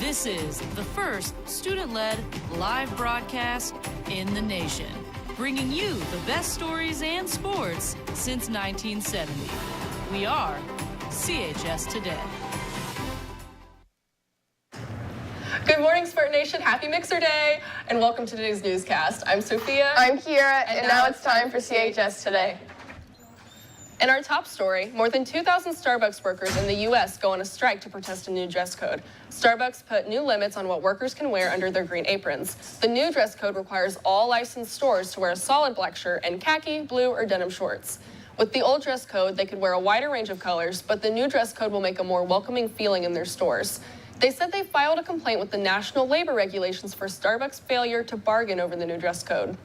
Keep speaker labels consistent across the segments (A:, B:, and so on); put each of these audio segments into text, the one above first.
A: This is the first student-led live broadcast in the nation, bringing you the best stories and sports since 1970. We are CHS Today.
B: Good morning, Sport Nation. Happy Mixer Day, and welcome to today's newscast. I'm Sophia.
C: I'm Kira, and now it's time for CHS Today.
B: In our top story, more than 2,000 Starbucks workers in the U.S. go on a strike to protest a new dress code. Starbucks put new limits on what workers can wear under their green aprons. The new dress code requires all licensed stores to wear a solid black shirt and khaki, blue, or denim shorts. With the old dress code, they could wear a wider range of colors, but the new dress code will make a more welcoming feeling in their stores. They said they filed a complaint with the national labor regulations for Starbucks' failure to bargain over the new dress code.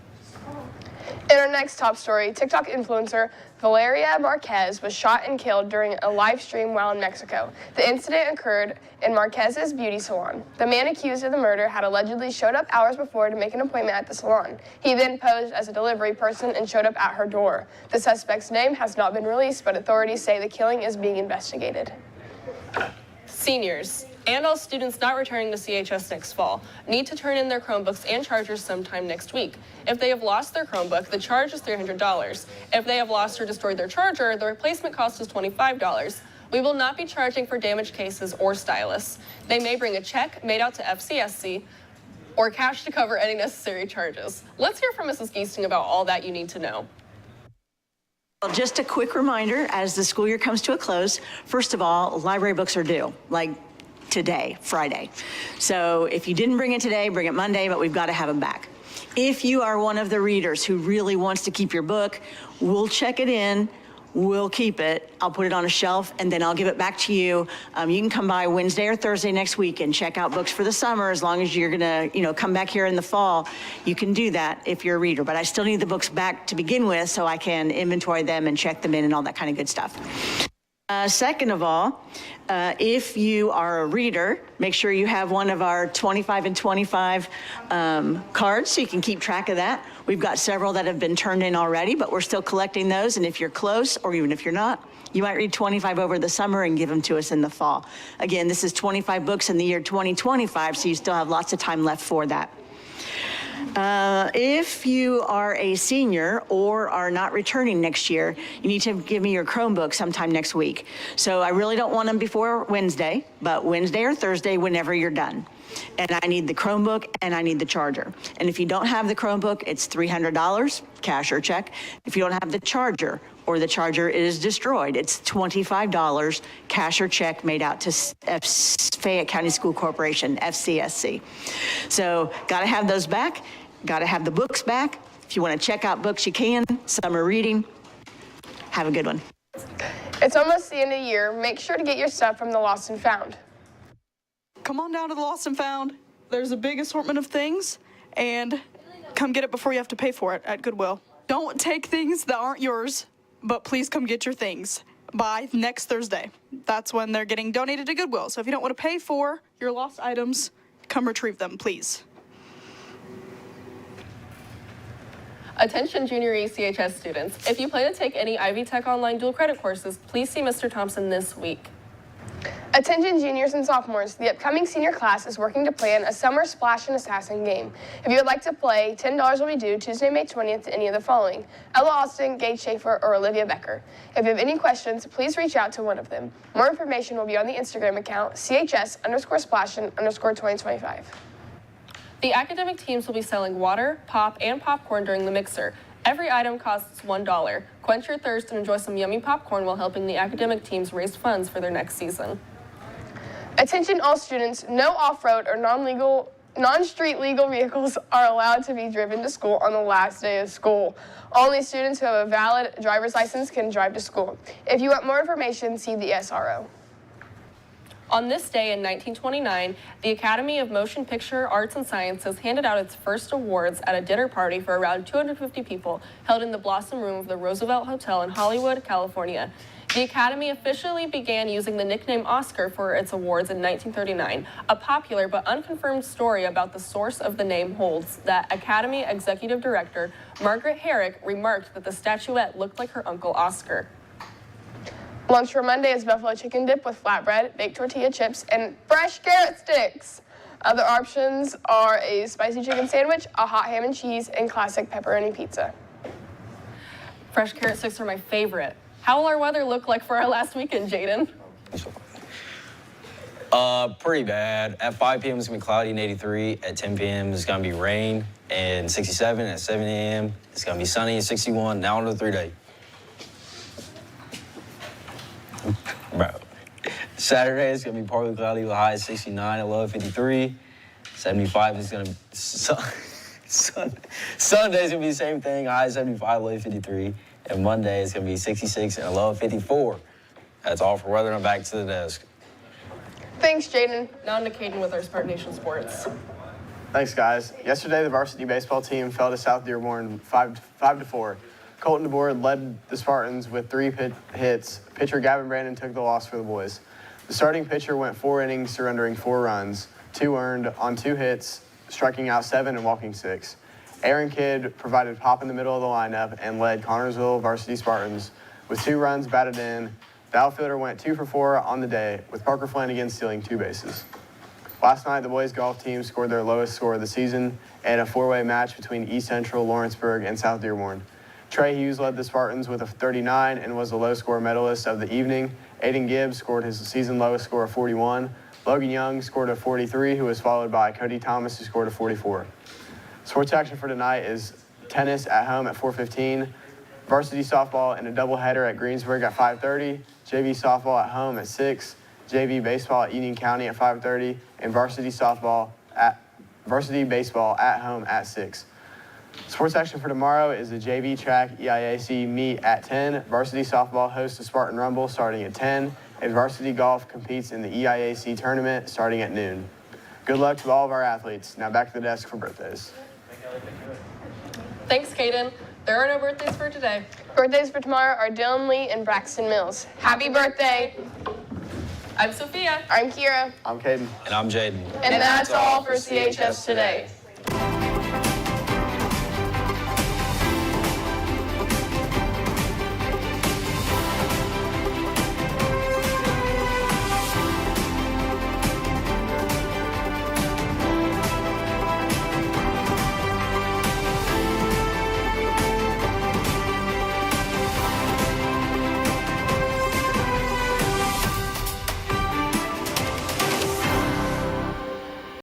C: In our next top story, TikTok influencer Valeria Marquez was shot and killed during a live stream while in Mexico. The incident occurred in Marquez's beauty salon. The man accused of the murder had allegedly showed up hours before to make an appointment at the salon. He then posed as a delivery person and showed up at her door. The suspect's name has not been released, but authorities say the killing is being investigated.
B: Seniors and all students not returning to CHS next fall need to turn in their Chromebooks and chargers sometime next week. If they have lost their Chromebook, the charge is $300. If they have lost or destroyed their charger, the replacement cost is $25. We will not be charging for damaged cases or stylus. They may bring a check made out to FCSC or cash to cover any necessary charges. Let's hear from Mrs. Geesting about all that you need to know.
D: Well, just a quick reminder, as the school year comes to a close, first of all, library books are due, like today, Friday. So if you didn't bring it today, bring it Monday, but we've got to have them back. If you are one of the readers who really wants to keep your book, we'll check it in, we'll keep it, I'll put it on a shelf, and then I'll give it back to you. You can come by Wednesday or Thursday next week and check out books for the summer. As long as you're gonna, come back here in the fall, you can do that if you're a reader. But I still need the books back to begin with so I can inventory them and check them in and all that kind of good stuff. Second of all, if you are a reader, make sure you have one of our 25 and 25 cards so you can keep track of that. We've got several that have been turned in already, but we're still collecting those. And if you're close, or even if you're not, you might read 25 over the summer and give them to us in the fall. Again, this is 25 books in the year 2025, so you still have lots of time left for that. If you are a senior or are not returning next year, you need to give me your Chromebook sometime next week. So I really don't want them before Wednesday, but Wednesday or Thursday, whenever you're done. And I need the Chromebook and I need the charger. And if you don't have the Chromebook, it's $300, cash or check. If you don't have the charger or the charger is destroyed, it's $25, cash or check, made out to Fayette County School Corporation, FCSC. So gotta have those back, gotta have the books back. If you wanna check out books, you can. Summer reading. Have a good one.
C: It's almost the end of the year. Make sure to get your stuff from the Lost and Found.
E: Come on down to the Lost and Found. There's a big assortment of things, and come get it before you have to pay for it at Goodwill. Don't take things that aren't yours, but please come get your things by next Thursday. That's when they're getting donated to Goodwill. So if you don't want to pay for your lost items, come retrieve them, please.
B: Attention junior CHS students. If you plan to take any Ivy Tech online dual credit courses, please see Mr. Thompson this week.
C: Attention juniors and sophomores, the upcoming senior class is working to plan a summer Splash and Assassin game. If you would like to play, $10 will be due Tuesday, May 20th to any of the following: Ella Austin, Gage Schaefer, or Olivia Becker. If you have any questions, please reach out to one of them. More information will be on the Instagram account, CHS_Splashin_2025.
B: The academic teams will be selling water, pop, and popcorn during the mixer. Every item costs $1. Quench your thirst and enjoy some yummy popcorn while helping the academic teams raise funds for their next season.
C: Attention all students, no off-road or non-street legal vehicles are allowed to be driven to school on the last day of school. Only students who have a valid driver's license can drive to school. If you want more information, see the SRO.
B: On this day in 1929, the Academy of Motion Picture Arts and Sciences handed out its first awards at a dinner party for around 250 people held in the Blossom Room of the Roosevelt Hotel in Hollywood, California. The Academy officially began using the nickname Oscar for its awards in 1939. A popular but unconfirmed story about the source of the name holds that Academy Executive Director Margaret Herrick remarked that the statuette looked like her uncle Oscar.
C: Lunch for Monday is buffalo chicken dip with flatbread, baked tortilla chips, and fresh carrot sticks. Other options are a spicy chicken sandwich, a hot ham and cheese, and classic pepperoni pizza.
B: Fresh carrot sticks are my favorite. How will our weather look like for our last weekend, Jaden?
F: Pretty bad. At 5 p.m. it's gonna be cloudy and 83. At 10 p.m. it's gonna be rain and 67. At 7 a.m. it's gonna be sunny and 61. Now on to the 3-day. Bro. Saturday it's gonna be partly cloudy with a high of 69, a low of 53. 75 is gonna be Sunday's gonna be the same thing, a high of 75, low of 53. And Monday is gonna be 66 and a low of 54. That's all for weather. I'm back to the desk.
C: Thanks, Jaden.
B: Now on to Caden with our Spartan Nation sports.
G: Thanks, guys. Yesterday, the varsity baseball team fell to South Dearborn 5-4. Colton DeBoer led the Spartans with 3 hits. Pitcher Gavin Brandon took the loss for the boys. The starting pitcher went 4 innings, surrendering 4 runs, 2 earned on 2 hits, striking out 7 and walking 6. Aaron Kidd provided pop in the middle of the lineup and led Connorsville varsity Spartans with 2 runs batted in. The outfielder went 2 for 4 on the day, with Parker Flanagan stealing 2 bases. Last night, the boys golf team scored their lowest score of the season in a 4-way match between East Central, Lawrenceburg, and South Dearborn. Trey Hughes led the Spartans with a 39 and was the low score medalist of the evening. Aiden Gibbs scored his season lowest score of 41. Logan Young scored a 43, who was followed by Cody Thomas, who scored a 44. Sports action for tonight is tennis at home at 4:15, varsity softball and a doubleheader at Greensburg at 5:30, JV softball at home at 6, JV baseball at Union County at 5:30, and varsity baseball at home at 6. Sports action for tomorrow is the JV track EIAC meet at 10. Varsity softball hosts the Spartan Rumble starting at 10, and varsity golf competes in the EIAC tournament starting at noon. Good luck to all of our athletes. Now back to the desk for birthdays.
B: Thanks, Caden. There are no birthdays for today.
C: Birthdays for tomorrow are Dylan Lee and Braxton Mills. Happy birthday!
B: I'm Sophia.
C: I'm Kira.
G: I'm Caden.
F: And I'm Jaden.
C: And that's all for CHS Today.